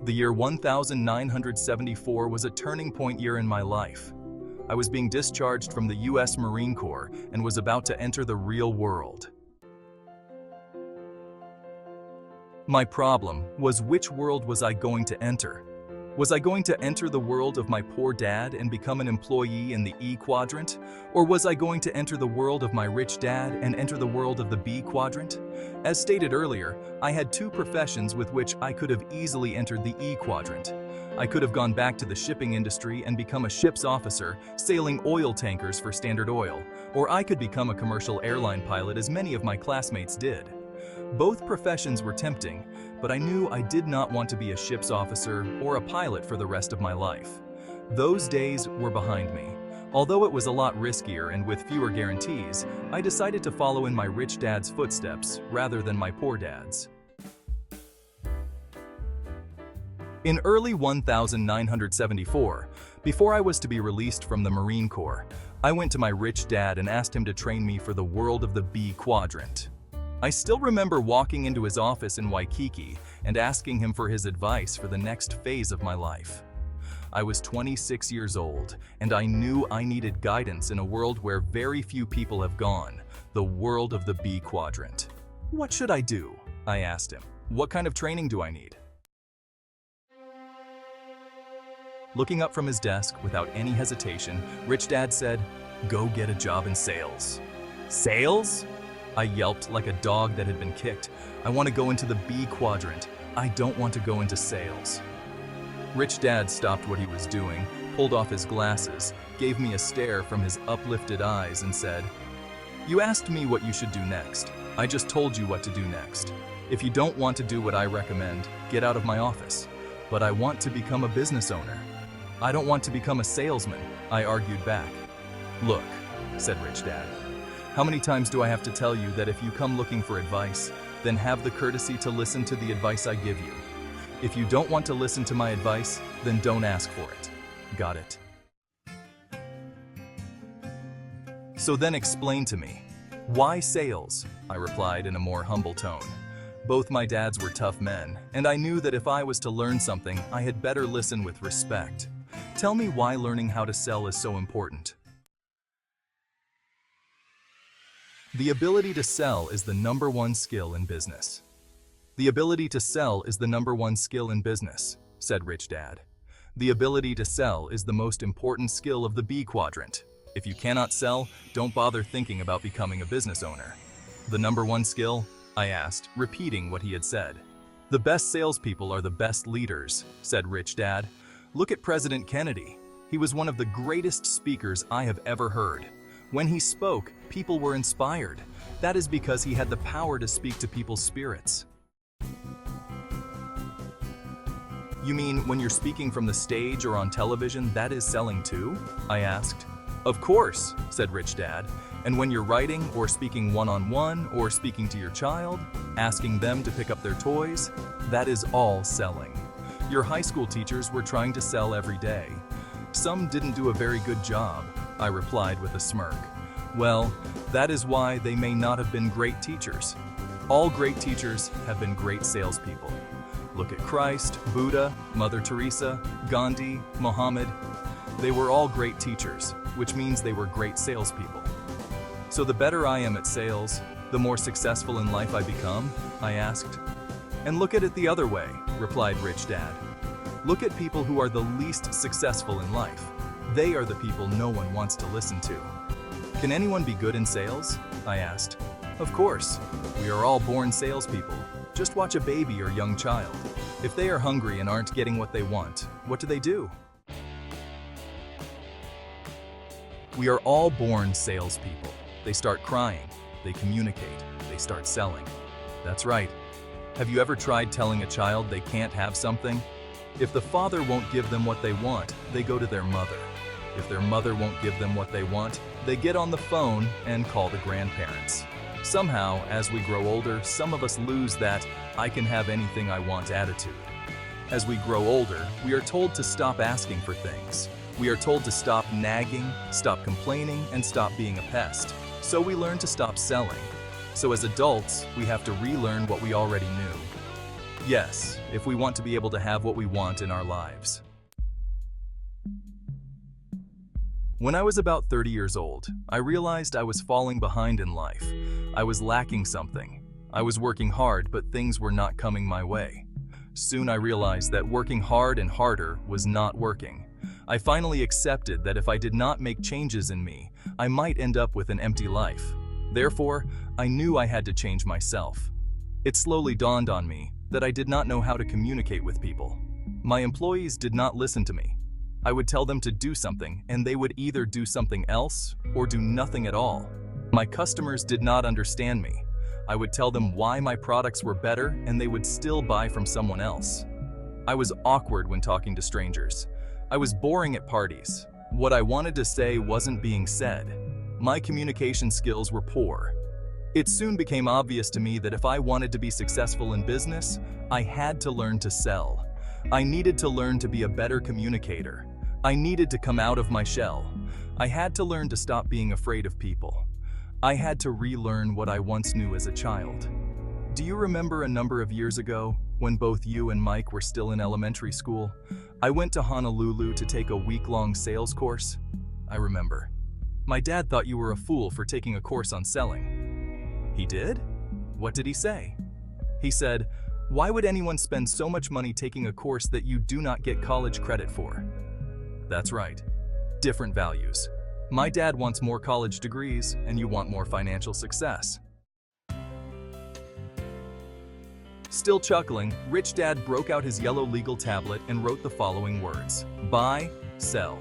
The year 1974 was a turning point year in my life. I was being discharged from the U.S. Marine Corps and was about to enter the real world. My problem was, which world was I going to enter? Was I going to enter the world of my poor dad and become an employee in the E quadrant? Or was I going to enter the world of my rich dad and enter the world of the B quadrant? As stated earlier, I had two professions with which I could have easily entered the E quadrant. I could have gone back to the shipping industry and become a ship's officer, sailing oil tankers for Standard Oil, or I could become a commercial airline pilot as many of my classmates did. Both professions were tempting, but I knew I did not want to be a ship's officer or a pilot for the rest of my life. Those days were behind me. Although it was a lot riskier and with fewer guarantees, I decided to follow in my rich dad's footsteps rather than my poor dad's. In early 1974, before I was to be released from the Marine Corps, I went to my rich dad and asked him to train me for the world of the B quadrant. I still remember walking into his office in Waikiki and asking him for his advice for the next phase of my life. I was 26 years old, and I knew I needed guidance in a world where very few people have gone, the world of the B quadrant. What should I do? I asked him. What kind of training do I need? Looking up from his desk without any hesitation, Rich Dad said, "Go get a job in sales." Sales? I yelped like a dog that had been kicked. I want to go into the B quadrant. I don't want to go into sales. Rich Dad stopped what he was doing, pulled off his glasses, gave me a stare from his uplifted eyes and said, "You asked me what you should do next. I just told you what to do next. If you don't want to do what I recommend, get out of my office. But I want to become a business owner. I don't want to become a salesman," I argued back. "Look," said Rich Dad, "how many times do I have to tell you that if you come looking for advice, then have the courtesy to listen to the advice I give you? If you don't want to listen to my advice, then don't ask for it. Got it?" "So then explain to me, why sales?" I replied in a more humble tone. Both my dads were tough men, and I knew that if I was to learn something, I had better listen with respect. Tell me why learning how to sell is so important. The ability to sell is the number one skill in business. The ability to sell is the number one skill in business, said Rich Dad. The ability to sell is the most important skill of the B quadrant. If you cannot sell, don't bother thinking about becoming a business owner. The number one skill? I asked, repeating what he had said. The best salespeople are the best leaders, said Rich Dad. Look at President Kennedy. He was one of the greatest speakers I have ever heard. When he spoke, people were inspired. That is because he had the power to speak to people's spirits. You mean when you're speaking from the stage or on television, that is selling too? I asked. Of course, said Rich Dad. And when you're writing or speaking one-on-one or speaking to your child, asking them to pick up their toys, that is all selling. Your high school teachers were trying to sell every day. Some didn't do a very good job, I replied with a smirk. Well, that is why they may not have been great teachers. All great teachers have been great salespeople. Look at Christ, Buddha, Mother Teresa, Gandhi, Muhammad. They were all great teachers, which means they were great salespeople. So the better I am at sales, the more successful in life I become? I asked. And look at it the other way, replied Rich Dad. Look at people who are the least successful in life. They are the people no one wants to listen to. Can anyone be good in sales? I asked. Of course. We are all born salespeople. Just watch a baby or young child. If they are hungry and aren't getting what they want, what do? We are all born salespeople. They start crying, they communicate, they start selling. That's right. Have you ever tried telling a child they can't have something? If the father won't give them what they want, they go to their mother. If their mother won't give them what they want, they get on the phone and call the grandparents. Somehow, as we grow older, some of us lose that "I can have anything I want" attitude. As we grow older, we are told to stop asking for things. We are told to stop nagging, stop complaining, and stop being a pest. So we learn to stop selling. So as adults, we have to relearn what we already knew. Yes, if we want to be able to have what we want in our lives. When I was about 30 years old, I realized I was falling behind in life. I was lacking something. I was working hard, but things were not coming my way. Soon I realized that working hard and harder was not working. I finally accepted that if I did not make changes in me, I might end up with an empty life. Therefore, I knew I had to change myself. It slowly dawned on me that I did not know how to communicate with people. My employees did not listen to me. I would tell them to do something, and they would either do something else or do nothing at all. My customers did not understand me. I would tell them why my products were better, and they would still buy from someone else. I was awkward when talking to strangers. I was boring at parties. What I wanted to say wasn't being said. My communication skills were poor. It soon became obvious to me that if I wanted to be successful in business, I had to learn to sell. I needed to learn to be a better communicator. I needed to come out of my shell. I had to learn to stop being afraid of people. I had to relearn what I once knew as a child. Do you remember a number of years ago, when both you and Mike were still in elementary school, I went to Honolulu to take a week-long sales course? I remember. My dad thought you were a fool for taking a course on selling. He did? What did he say? He said, "Why would anyone spend so much money taking a course that you do not get college credit for?" That's right. Different values. My dad wants more college degrees, and you want more financial success. Still chuckling, Rich Dad broke out his yellow legal tablet and wrote the following words: buy, sell.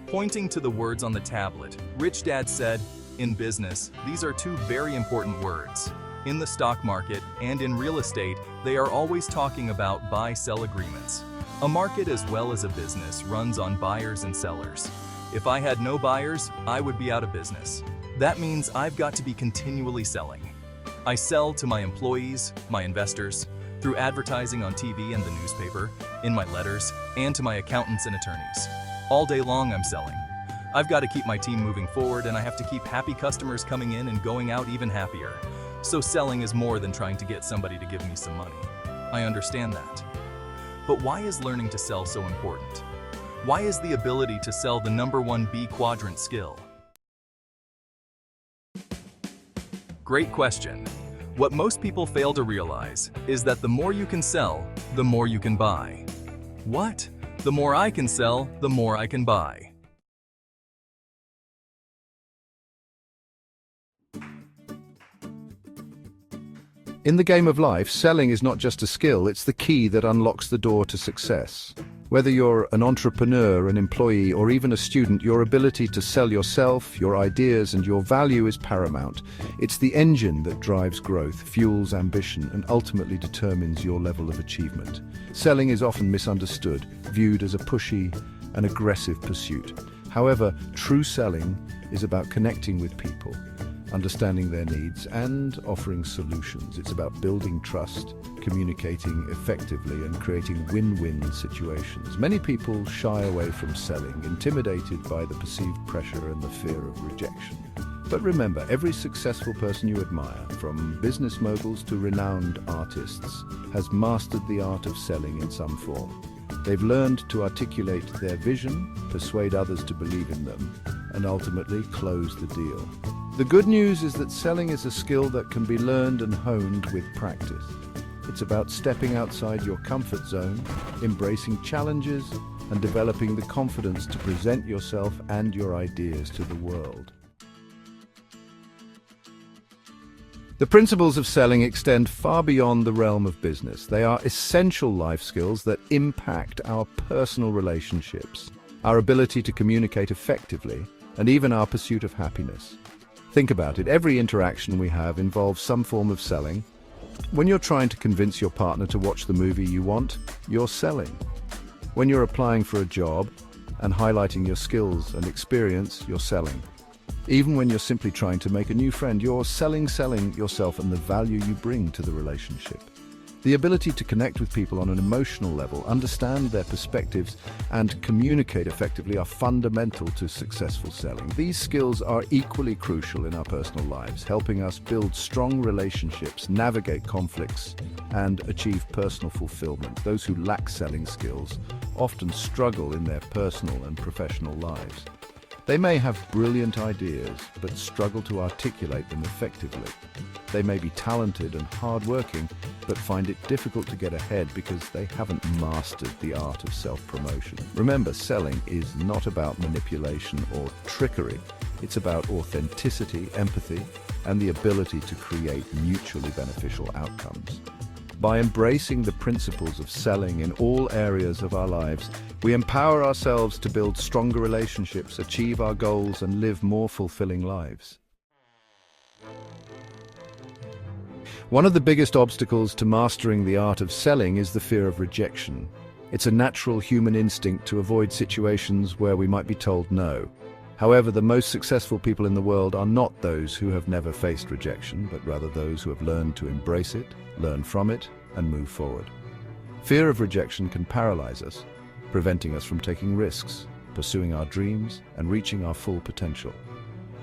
Pointing to the words on the tablet, Rich Dad said, "In business, these are two very important words. In the stock market and in real estate, they are always talking about buy-sell agreements. A market as well as a business runs on buyers and sellers. If I had no buyers, I would be out of business. That means I've got to be continually selling. I sell to my employees, my investors, through advertising on TV and the newspaper, in my letters, and to my accountants and attorneys. All day long I'm selling. I've got to keep my team moving forward, and I have to keep happy customers coming in and going out even happier. So selling is more than trying to get somebody to give me some money. I understand that. But why is learning to sell so important? Why is the ability to sell the #1 B quadrant skill? Great question. What most people fail to realize is that the more you can sell, the more you can buy. What? The more I can sell, the more I can buy. In the game of life, selling is not just a skill, it's the key that unlocks the door to success. Whether you're an entrepreneur, an employee, or even a student, your ability to sell yourself, your ideas, and your value is paramount. It's the engine that drives growth, fuels ambition, and ultimately determines your level of achievement. Selling is often misunderstood, viewed as a pushy and aggressive pursuit. However, true selling is about connecting with people, understanding their needs, and offering solutions. It's about building trust, communicating effectively, and creating win-win situations. Many people shy away from selling, intimidated by the perceived pressure and the fear of rejection. But remember, every successful person you admire, from business moguls to renowned artists, has mastered the art of selling in some form. They've learned to articulate their vision, persuade others to believe in them, and ultimately close the deal. The good news is that selling is a skill that can be learned and honed with practice. It's about stepping outside your comfort zone, embracing challenges, and developing the confidence to present yourself and your ideas to the world. The principles of selling extend far beyond the realm of business. They are essential life skills that impact our personal relationships, our ability to communicate effectively, and even our pursuit of happiness. Think about it. Every interaction we have involves some form of selling. When you're trying to convince your partner to watch the movie you want, you're selling. When you're applying for a job and highlighting your skills and experience, you're selling. Even when you're simply trying to make a new friend, you're selling yourself and the value you bring to the relationship. The ability to connect with people on an emotional level, understand their perspectives, and communicate effectively are fundamental to successful selling. These skills are equally crucial in our personal lives, helping us build strong relationships, navigate conflicts, and achieve personal fulfillment. Those who lack selling skills often struggle in their personal and professional lives. They may have brilliant ideas, but struggle to articulate them effectively. They may be talented and hardworking, but find it difficult to get ahead because they haven't mastered the art of self-promotion. Remember, selling is not about manipulation or trickery. It's about authenticity, empathy, and the ability to create mutually beneficial outcomes. By embracing the principles of selling in all areas of our lives, we empower ourselves to build stronger relationships, achieve our goals, and live more fulfilling lives. One of the biggest obstacles to mastering the art of selling is the fear of rejection. It's a natural human instinct to avoid situations where we might be told no. However, the most successful people in the world are not those who have never faced rejection, but rather those who have learned to embrace it, learn from it, and move forward. Fear of rejection can paralyze us, preventing us from taking risks, pursuing our dreams, and reaching our full potential.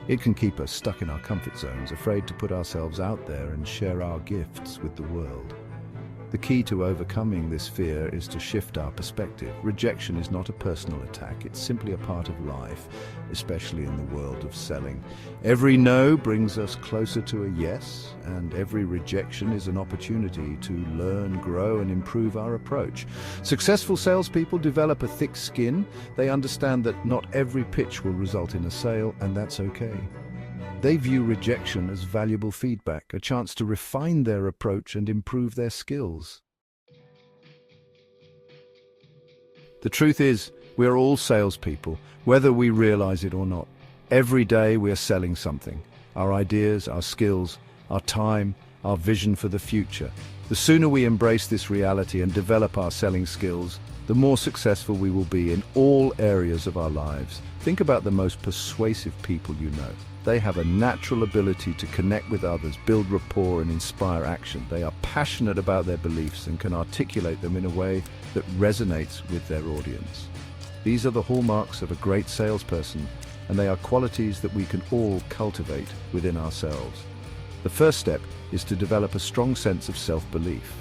It can keep us stuck in our comfort zones, afraid to put ourselves out there and share our gifts with the world. The key to overcoming this fear is to shift our perspective. Rejection is not a personal attack, it's simply a part of life, especially in the world of selling. Every no brings us closer to a yes, and every rejection is an opportunity to learn, grow, and improve our approach. Successful salespeople develop a thick skin. They understand that not every pitch will result in a sale, and that's okay. They view rejection as valuable feedback, a chance to refine their approach and improve their skills. The truth is, we are all salespeople, whether we realize it or not. Every day we are selling something: our ideas, our skills, our time, our vision for the future. The sooner we embrace this reality and develop our selling skills, the more successful we will be in all areas of our lives. Think about the most persuasive people you know. They have a natural ability to connect with others, build rapport, and inspire action. They are passionate about their beliefs and can articulate them in a way that resonates with their audience. These are the hallmarks of a great salesperson, and they are qualities that we can all cultivate within ourselves. The first step is to develop a strong sense of self-belief.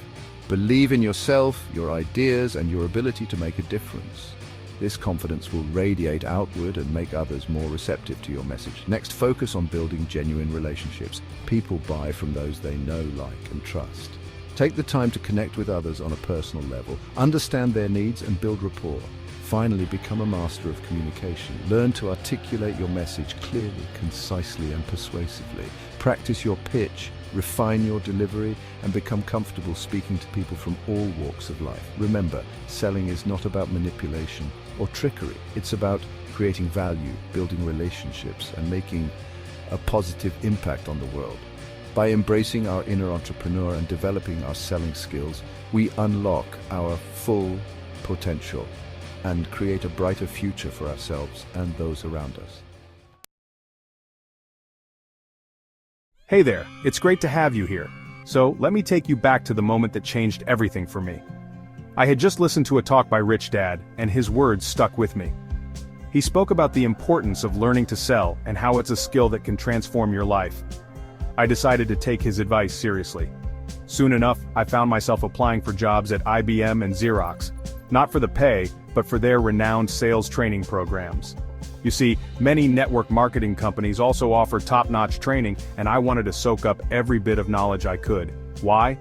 Believe in yourself, your ideas, and your ability to make a difference. This confidence will radiate outward and make others more receptive to your message. Next, focus on building genuine relationships. People buy from those they know, like, and trust. Take the time to connect with others on a personal level, understand their needs, and build rapport. Finally, become a master of communication. Learn to articulate your message clearly, concisely, and persuasively. Practice your pitch, refine your delivery, and become comfortable speaking to people from all walks of life. Remember, selling is not about manipulation or trickery. It's about creating value, building relationships, and making a positive impact on the world. By embracing our inner entrepreneur and developing our selling skills, we unlock our full potential and create a brighter future for ourselves and those around us. Hey there, it's great to have you here. So let me take you back to the moment that changed everything for me. I had just listened to a talk by Rich Dad, and his words stuck with me. He spoke about the importance of learning to sell and how it's a skill that can transform your life. I decided to take his advice seriously. Soon enough, I found myself applying for jobs at IBM and Xerox, not for the pay, but for their renowned sales training programs. You see, many network marketing companies also offer top-notch training, and I wanted to soak up every bit of knowledge I could. Why?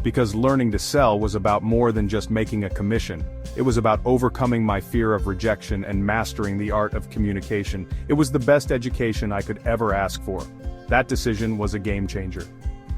Because learning to sell was about more than just making a commission. It was about overcoming my fear of rejection and mastering the art of communication. It was the best education I could ever ask for. That decision was a game changer.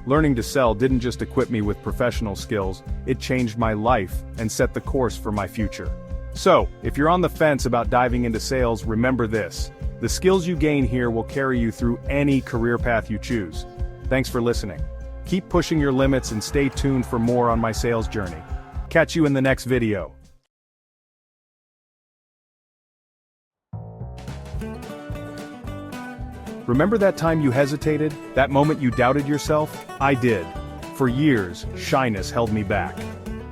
Learning to sell didn't just equip me with professional skills, it changed my life and set the course for my future. So, if you're on the fence about diving into sales, remember this: the skills you gain here will carry you through any career path you choose. Thanks for listening. Keep pushing your limits and stay tuned for more on my sales journey. Catch you in the next video. Remember that time you hesitated? That moment you doubted yourself? I did. For years, shyness held me back.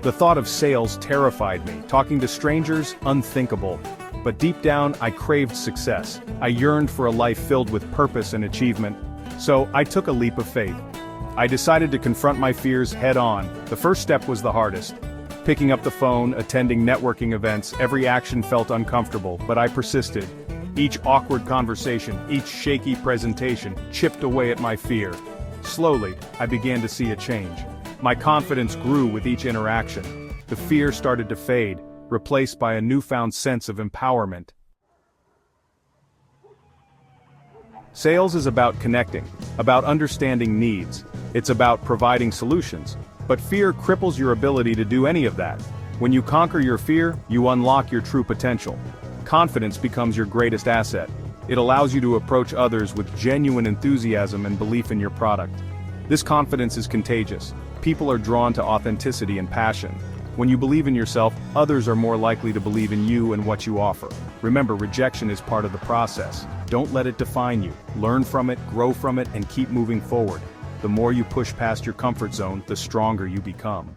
The thought of sales terrified me, talking to strangers, unthinkable. But deep down, I craved success. I yearned for a life filled with purpose and achievement. So, I took a leap of faith. I decided to confront my fears head-on. The first step was the hardest. Picking up the phone, attending networking events, every action felt uncomfortable, but I persisted. Each awkward conversation, each shaky presentation, chipped away at my fear. Slowly, I began to see a change. My confidence grew with each interaction. The fear started to fade, replaced by a newfound sense of empowerment. Sales is about connecting, about understanding needs. It's about providing solutions. But fear cripples your ability to do any of that. When you conquer your fear, you unlock your true potential. Confidence becomes your greatest asset. It allows you to approach others with genuine enthusiasm and belief in your product. This confidence is contagious. People are drawn to authenticity and passion. When you believe in yourself, others are more likely to believe in you and what you offer. Remember, rejection is part of the process. Don't let it define you. Learn from it, grow from it, and keep moving forward. The more you push past your comfort zone, the stronger you become.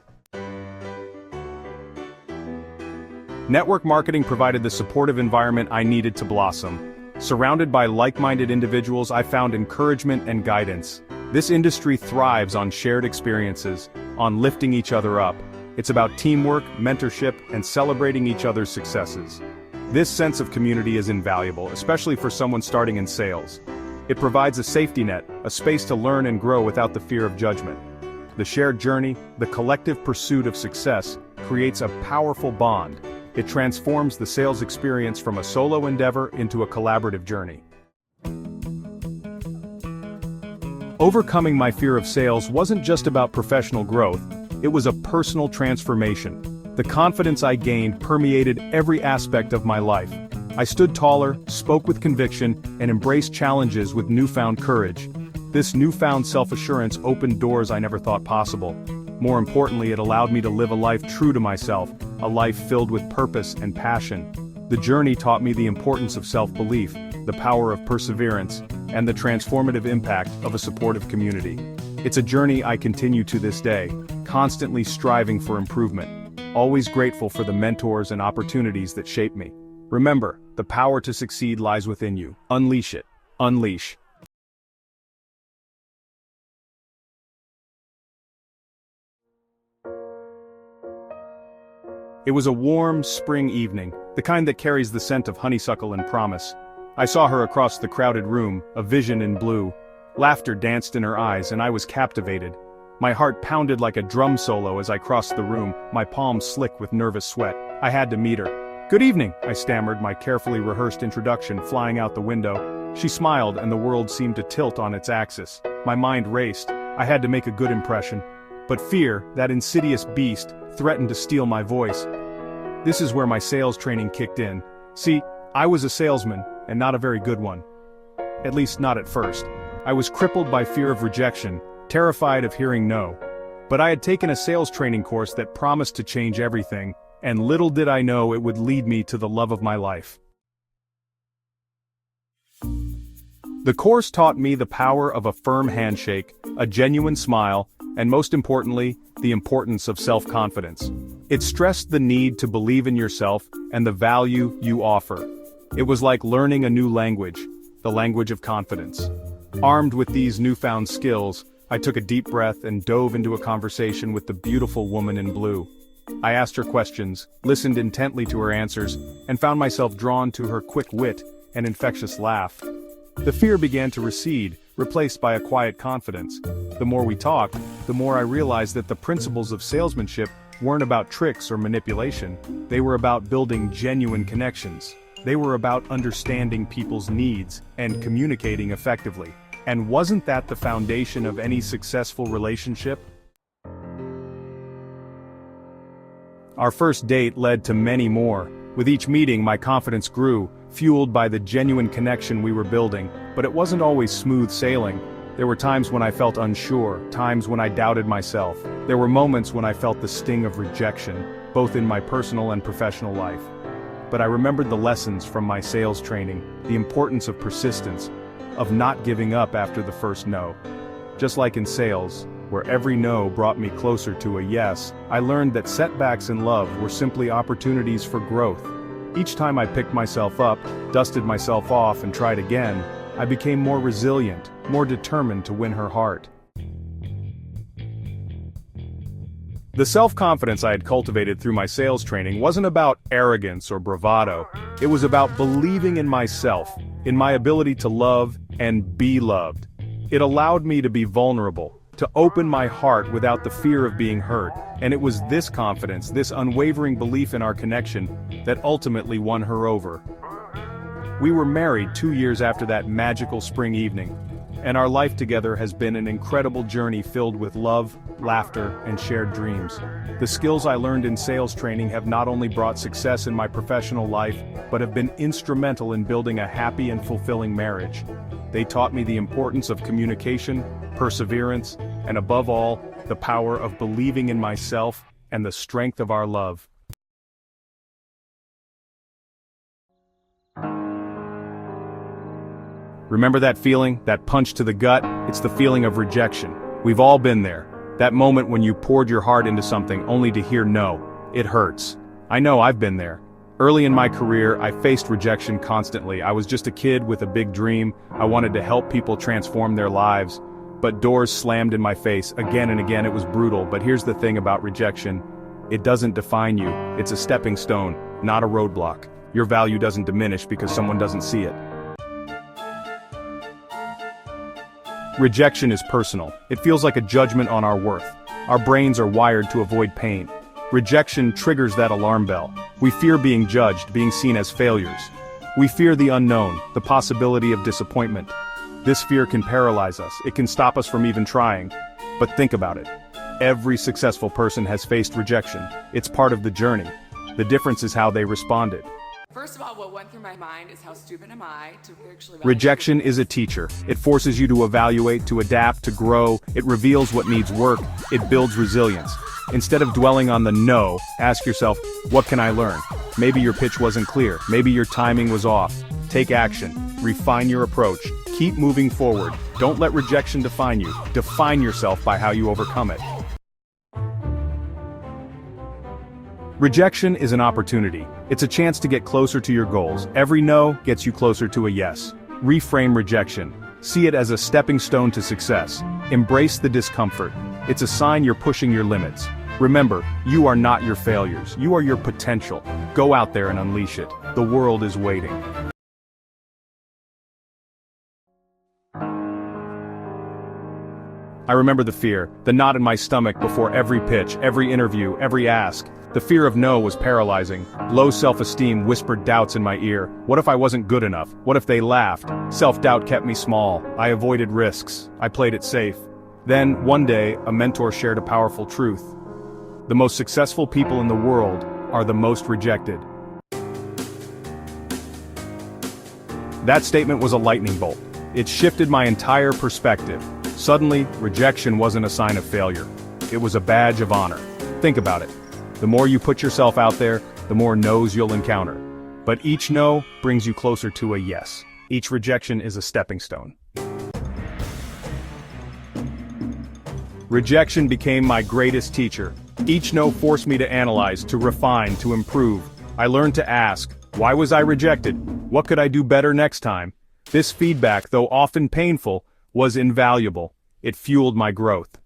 Network marketing provided the supportive environment I needed to blossom. Surrounded by like-minded individuals, I found encouragement and guidance. This industry thrives on shared experiences, on lifting each other up. It's about teamwork, mentorship, and celebrating each other's successes. This sense of community is invaluable, especially for someone starting in sales. It provides a safety net, a space to learn and grow without the fear of judgment. The shared journey, the collective pursuit of success, creates a powerful bond. It transforms the sales experience from a solo endeavor into a collaborative journey. Overcoming my fear of sales wasn't just about professional growth, it was a personal transformation. The confidence I gained permeated every aspect of my life. I stood taller, spoke with conviction, and embraced challenges with newfound courage. This newfound self-assurance opened doors I never thought possible. More importantly, it allowed me to live a life true to myself, a life filled with purpose and passion. The journey taught me the importance of self-belief, the power of perseverance, and the transformative impact of a supportive community. It's a journey I continue to this day, constantly striving for improvement, always grateful for the mentors and opportunities that shape me. Remember, the power to succeed lies within you. Unleash it. Unleash. It was a warm, spring evening, the kind that carries the scent of honeysuckle and promise. I saw her across the crowded room, a vision in blue. Laughter danced in her eyes, and I was captivated. My heart pounded like a drum solo as I crossed the room, my palms slick with nervous sweat. I had to meet her. "Good evening," I stammered, my carefully rehearsed introduction flying out the window. She smiled, and the world seemed to tilt on its axis. My mind raced. I had to make a good impression. But fear, that insidious beast, threatened to steal my voice. This is where my sales training kicked in. See, I was a salesman, and not a very good one. At least not at first. I was crippled by fear of rejection, terrified of hearing no. But I had taken a sales training course that promised to change everything, and little did I know it would lead me to the love of my life. The course taught me the power of a firm handshake, a genuine smile, and most importantly, the importance of self-confidence. It stressed the need to believe in yourself and the value you offer. It was like learning a new language, the language of confidence. Armed with these newfound skills, I took a deep breath and dove into a conversation with the beautiful woman in blue. I asked her questions, listened intently to her answers, and found myself drawn to her quick wit and infectious laugh. The fear began to recede, replaced by a quiet confidence. The more we talked, the more I realized that the principles of salesmanship weren't about tricks or manipulation. They were about building genuine connections. They were about understanding people's needs and communicating effectively. And wasn't that the foundation of any successful relationship? Our first date led to many more. With each meeting, my confidence grew, fueled by the genuine connection we were building. But it wasn't always smooth sailing. There were times when I felt unsure, times when I doubted myself. There were moments when I felt the sting of rejection, both in my personal and professional life. But I remembered the lessons from my sales training, the importance of persistence, of not giving up after the first no. Just like in sales, where every no brought me closer to a yes, I learned that setbacks in love were simply opportunities for growth. Each time I picked myself up, dusted myself off and tried again, I became more resilient, more determined to win her heart. The self-confidence I had cultivated through my sales training wasn't about arrogance or bravado. It was about believing in myself, in my ability to love and be loved. It allowed me to be vulnerable, to open my heart without the fear of being hurt, and it was this confidence, this unwavering belief in our connection, that ultimately won her over. We were married 2 years after that magical spring evening, and our life together has been an incredible journey filled with love, laughter, and shared dreams. The skills I learned in sales training have not only brought success in my professional life, but have been instrumental in building a happy and fulfilling marriage. They taught me the importance of communication, perseverance, and above all, the power of believing in myself and the strength of our love. Remember that feeling, that punch to the gut? It's the feeling of rejection. We've all been there. That moment when you poured your heart into something only to hear no. It hurts. I know I've been there. Early in my career, I faced rejection constantly. I was just a kid with a big dream. I wanted to help people transform their lives. But doors slammed in my face again and again. It was brutal. But here's the thing about rejection. It doesn't define you. It's a stepping stone, not a roadblock. Your value doesn't diminish because someone doesn't see it. Rejection is personal. It feels like a judgment on our worth. Our brains are wired to avoid pain. Rejection triggers that alarm bell. We fear being judged, being seen as failures. We fear the unknown, the possibility of disappointment. This fear can paralyze us. It can stop us from even trying. But think about it. Every successful person has faced rejection. It's part of the journey. The difference is how they responded. First of all, what went through my mind is how stupid am I to actually... Rejection is a teacher. It forces you to evaluate, to adapt, to grow. It reveals what needs work. It builds resilience. Instead of dwelling on the no, ask yourself, what can I learn? Maybe your pitch wasn't clear. Maybe your timing was off. Take action. Refine your approach. Keep moving forward. Don't let rejection define you. Define yourself by how you overcome it. Rejection is an opportunity. It's a chance to get closer to your goals. Every no gets you closer to a yes. Reframe rejection. See it as a stepping stone to success. Embrace the discomfort. It's a sign you're pushing your limits. Remember, you are not your failures. You are your potential. Go out there and unleash it. The world is waiting. I remember the fear, the knot in my stomach before every pitch, every interview, every ask. The fear of no was paralyzing. Low self-esteem whispered doubts in my ear. What if I wasn't good enough? What if they laughed? Self-doubt kept me small. I avoided risks. I played it safe. Then, one day, a mentor shared a powerful truth. The most successful people in the world are the most rejected. That statement was a lightning bolt. It shifted my entire perspective. Suddenly, rejection wasn't a sign of failure. It was a badge of honor. Think about it. The more you put yourself out there, the more no's you'll encounter. But each no brings you closer to a yes. Each rejection is a stepping stone. Rejection became my greatest teacher. Each no forced me to analyze, to refine, to improve. I learned to ask, why was I rejected? What could I do better next time? This feedback, though often painful, was invaluable. It fueled my growth.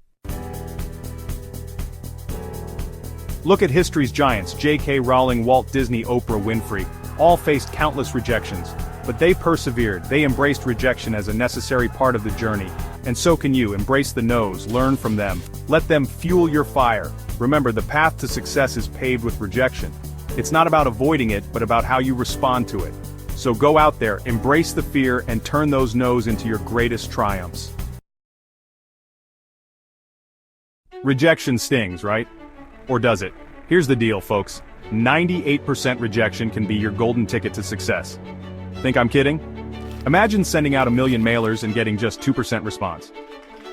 Look at history's giants, J.K. Rowling, Walt Disney, Oprah Winfrey. All faced countless rejections, but they persevered. They embraced rejection as a necessary part of the journey. And so can you. Embrace the no's, learn from them. Let them fuel your fire. Remember, the path to success is paved with rejection. It's not about avoiding it, but about how you respond to it. So go out there, embrace the fear, and turn those no's into your greatest triumphs. Rejection stings, right? Or does it? Here's the deal, folks. 98% rejection can be your golden ticket to success. Think I'm kidding? Imagine sending out 1 million mailers and getting just 2% response.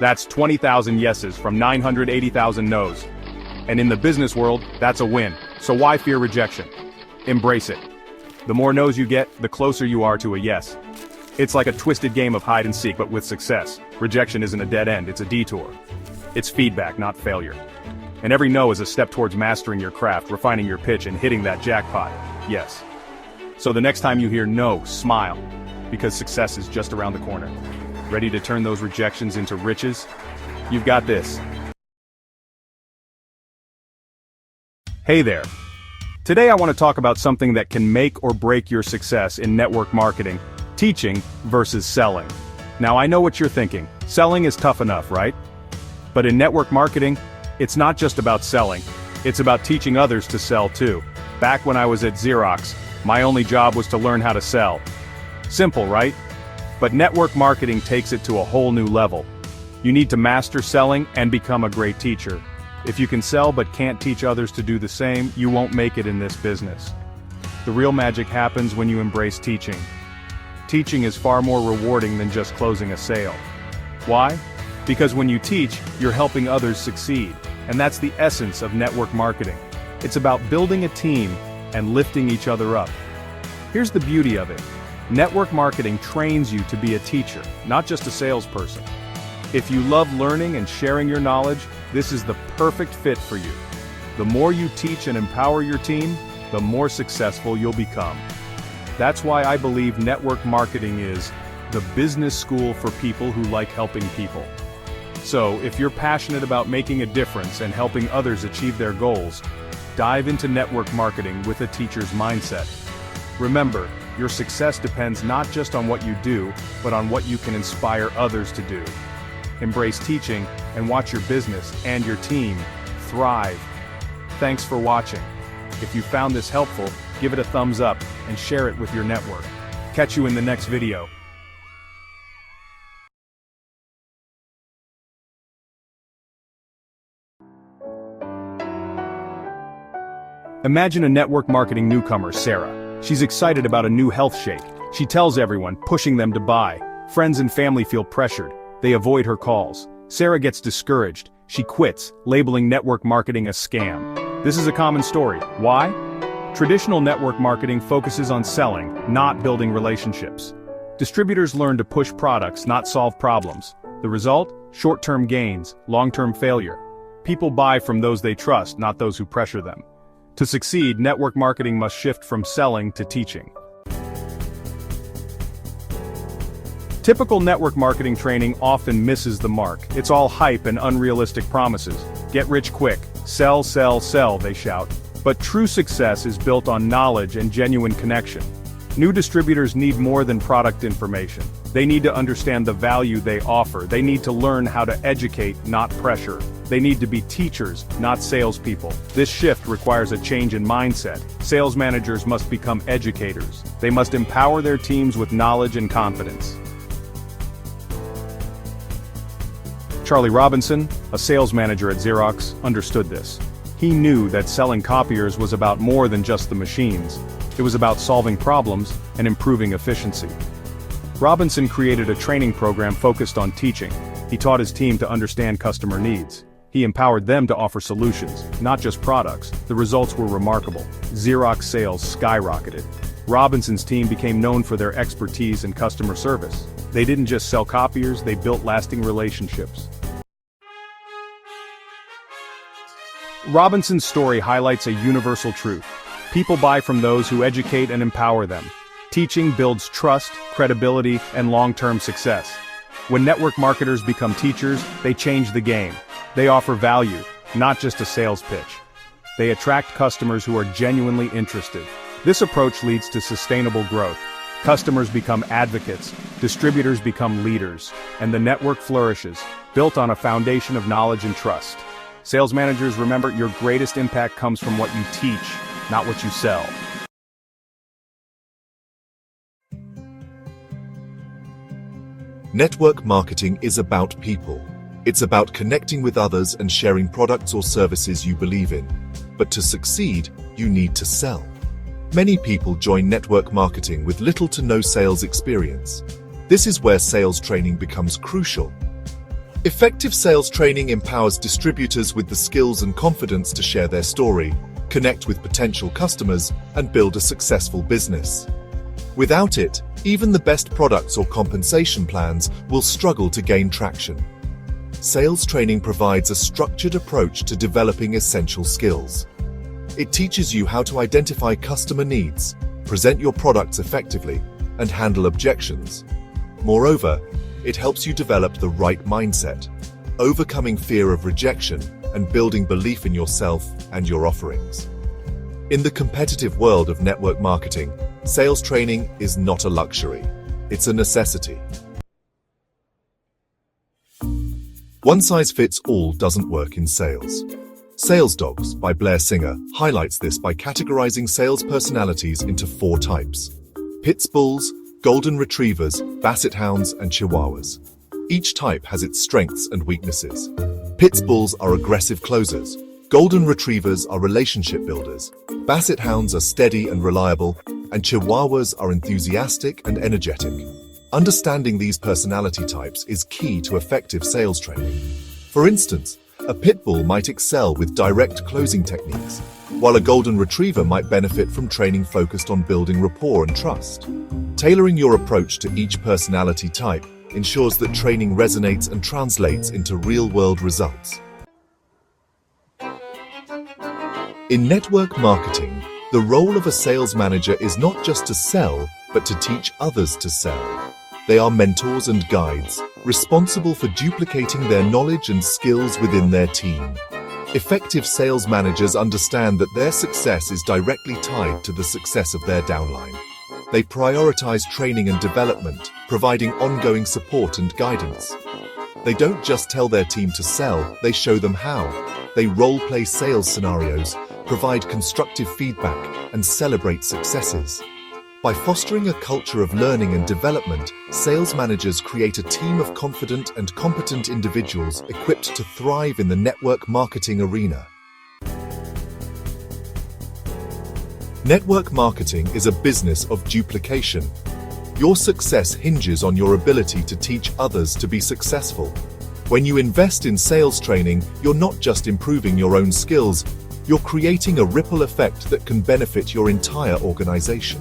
That's 20,000 yeses from 980,000 no's. And in the business world, that's a win. So why fear rejection? Embrace it. The more no's you get, the closer you are to a yes. It's like a twisted game of hide and seek, but with success. Rejection isn't a dead end, it's a detour. It's feedback, not failure. And every no is a step towards mastering your craft, refining your pitch, and hitting that jackpot. Yes. So the next time you hear no, smile, because success is just around the corner. Ready to turn those rejections into riches? You've got this. Hey there. Today I want to talk about something that can make or break your success in network marketing: teaching versus selling. Now I know what you're thinking. Selling is tough enough, right? But in network marketing, it's not just about selling. It's about teaching others to sell too. Back when I was at Xerox, my only job was to learn how to sell. Simple, right? But network marketing takes it to a whole new level. You need to master selling and become a great teacher. If you can sell but can't teach others to do the same, you won't make it in this business. The real magic happens when you embrace teaching. Teaching is far more rewarding than just closing a sale. Why? Because when you teach, you're helping others succeed, and that's the essence of network marketing. It's about building a team and lifting each other up. Here's the beauty of it. Network marketing trains you to be a teacher, not just a salesperson. If you love learning and sharing your knowledge, this is the perfect fit for you. The more you teach and empower your team, the more successful you'll become. That's why I believe network marketing is the business school for people who like helping people. So, if you're passionate about making a difference and helping others achieve their goals, dive into network marketing with a teacher's mindset. Remember, your success depends not just on what you do, but on what you can inspire others to do. Embrace teaching and watch your business and your team thrive. Thanks for watching. If you found this helpful, give it a thumbs up and share it with your network. Catch you in the next video. Imagine a network marketing newcomer, Sarah. She's excited about a new health shake. She tells everyone, pushing them to buy. Friends and family feel pressured. They avoid her calls. Sarah gets discouraged. She quits, labeling network marketing a scam. This is a common story. Why? Traditional network marketing focuses on selling, not building relationships. Distributors learn to push products, not solve problems. The result? Short-term gains, long-term failure. People buy from those they trust, not those who pressure them. To succeed, network marketing must shift from selling to teaching. Typical network marketing training often misses the mark. It's all hype and unrealistic promises. Get rich quick. Sell, sell, sell, they shout. But true success is built on knowledge and genuine connection. New distributors need more than product information. They need to understand the value they offer. They need to learn how to educate, not pressure. They need to be teachers, not salespeople. This shift requires a change in mindset. Sales managers must become educators. They must empower their teams with knowledge and confidence. Charlie Robinson, a sales manager at Xerox, understood this. He knew that selling copiers was about more than just the machines. It was about solving problems and improving efficiency. Robinson created a training program focused on teaching. He taught his team to understand customer needs. He empowered them to offer solutions, not just products. The results were remarkable. Xerox sales skyrocketed. Robinson's team became known for their expertise in customer service. They didn't just sell copiers, they built lasting relationships. Robinson's story highlights a universal truth. People buy from those who educate and empower them. Teaching builds trust, credibility, and long-term success. When network marketers become teachers, they change the game. They offer value, not just a sales pitch. They attract customers who are genuinely interested. This approach leads to sustainable growth. Customers become advocates, distributors become leaders, and the network flourishes, built on a foundation of knowledge and trust. Sales managers, remember, your greatest impact comes from what you teach, not what you sell. Network marketing is about people. It's about connecting with others and sharing products or services you believe in. But to succeed, you need to sell. Many people join network marketing with little to no sales experience. This is where sales training becomes crucial. Effective sales training empowers distributors with the skills and confidence to share their story, connect with potential customers, and build a successful business. Without it, even the best products or compensation plans will struggle to gain traction. sales training provides a structured approach to developing essential skills. It teaches you how to identify customer needs, present your products effectively, and handle objections. Moreover, it helps you develop the right mindset, overcoming fear of rejection and building belief in yourself and your offerings. In the competitive world of network marketing, sales training is not a luxury, it's a necessity. One-size-fits-all doesn't work in sales. Sales Dogs by Blair Singer highlights this by categorizing sales personalities into 4 types: Pit Bulls, Golden Retrievers, Basset Hounds, and Chihuahuas. Each type has its strengths and weaknesses. Pit Bulls are aggressive closers. Golden Retrievers are relationship builders. Basset Hounds are steady and reliable, and Chihuahuas are enthusiastic and energetic. Understanding these personality types is key to effective sales training. For instance, a Pit Bull might excel with direct closing techniques, while a Golden Retriever might benefit from training focused on building rapport and trust. Tailoring your approach to each personality type ensures that training resonates and translates into real-world results. In network marketing, the role of a sales manager is not just to sell, but to teach others to sell. They are mentors and guides, responsible for duplicating their knowledge and skills within their team. Effective sales managers understand that their success is directly tied to the success of their downline. They prioritize training and development, providing ongoing support and guidance. They don't just tell their team to sell, they show them how. They role-play sales scenarios, provide constructive feedback, and celebrate successes. By fostering a culture of learning and development, sales managers create a team of confident and competent individuals equipped to thrive in the network marketing arena. Network marketing is a business of duplication. Your success hinges on your ability to teach others to be successful. When you invest in sales training, you're not just improving your own skills, you're creating a ripple effect that can benefit your entire organization.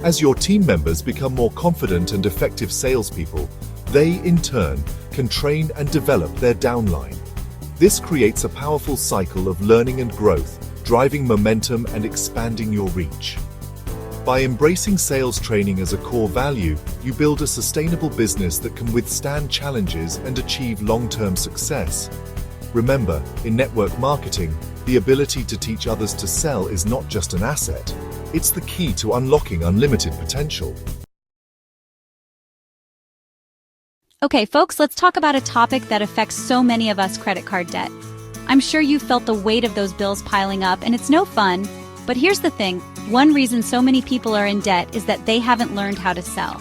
As your team members become more confident and effective salespeople, they, in turn, can train and develop their downline. This creates a powerful cycle of learning and growth, driving momentum and expanding your reach. By embracing sales training as a core value, you build a sustainable business that can withstand challenges and achieve long-term success. Remember, in network marketing, the ability to teach others to sell is not just an asset, it's the key to unlocking unlimited potential. Okay, folks, let's talk about a topic that affects so many of us: credit card debt. I'm sure you've felt the weight of those bills piling up, and it's no fun. But here's the thing, one reason so many people are in debt is that they haven't learned how to sell.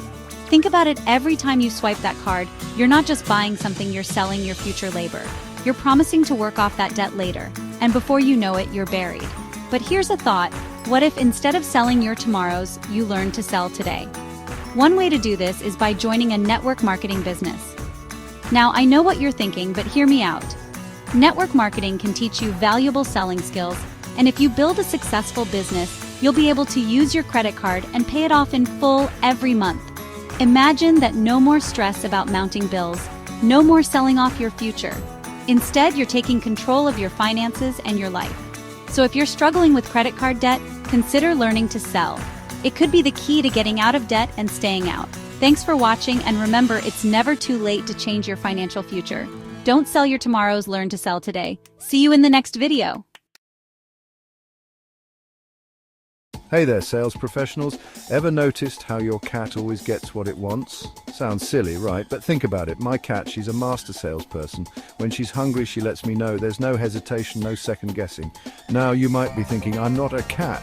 Think about it, every time you swipe that card, you're not just buying something, you're selling your future labor. You're promising to work off that debt later, and before you know it, you're buried. But here's a thought, what if instead of selling your tomorrows, you learn to sell today? One way to do this is by joining a network marketing business. Now, I know what you're thinking, but hear me out. Network marketing can teach you valuable selling skills, and if you build a successful business, you'll be able to use your credit card and pay it off in full every month. Imagine that: no more stress about mounting bills, no more selling off your future. Instead, you're taking control of your finances and your life. So if you're struggling with credit card debt, consider learning to sell. It could be the key to getting out of debt and staying out. Thanks for watching, and remember, it's never too late to change your financial future. Don't sell your tomorrows, learn to sell today. See you in the next video. Hey there, sales professionals. Ever noticed how your cat always gets what it wants? Sounds silly, right? But think about it. My cat, she's a master salesperson. When she's hungry, she lets me know. There's no hesitation, no second guessing. Now, you might be thinking, I'm not a cat.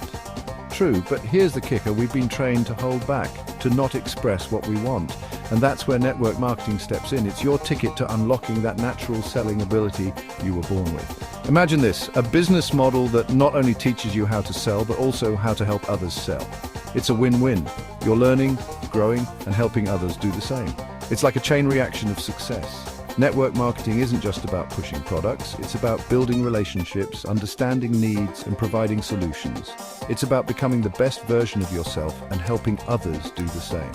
True, but here's the kicker. We've been trained to hold back, to not express what we want. And that's where network marketing steps in. It's your ticket to unlocking that natural selling ability you were born with. Imagine this, a business model that not only teaches you how to sell, but also how to help others sell. It's a win-win. You're learning, growing, and helping others do the same. It's like a chain reaction of success. Network marketing isn't just about pushing products, it's about building relationships, understanding needs, and providing solutions. It's about becoming the best version of yourself and helping others do the same.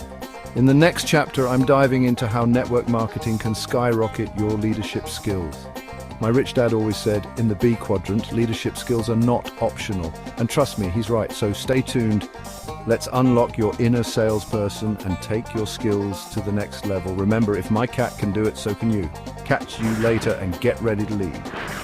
In the next chapter, I'm diving into how network marketing can skyrocket your leadership skills. My rich dad always said, in the B quadrant, leadership skills are not optional. And trust me, he's right, so stay tuned. Let's unlock your inner salesperson and take your skills to the next level. Remember, if my cat can do it, so can you. Catch you later and get ready to lead.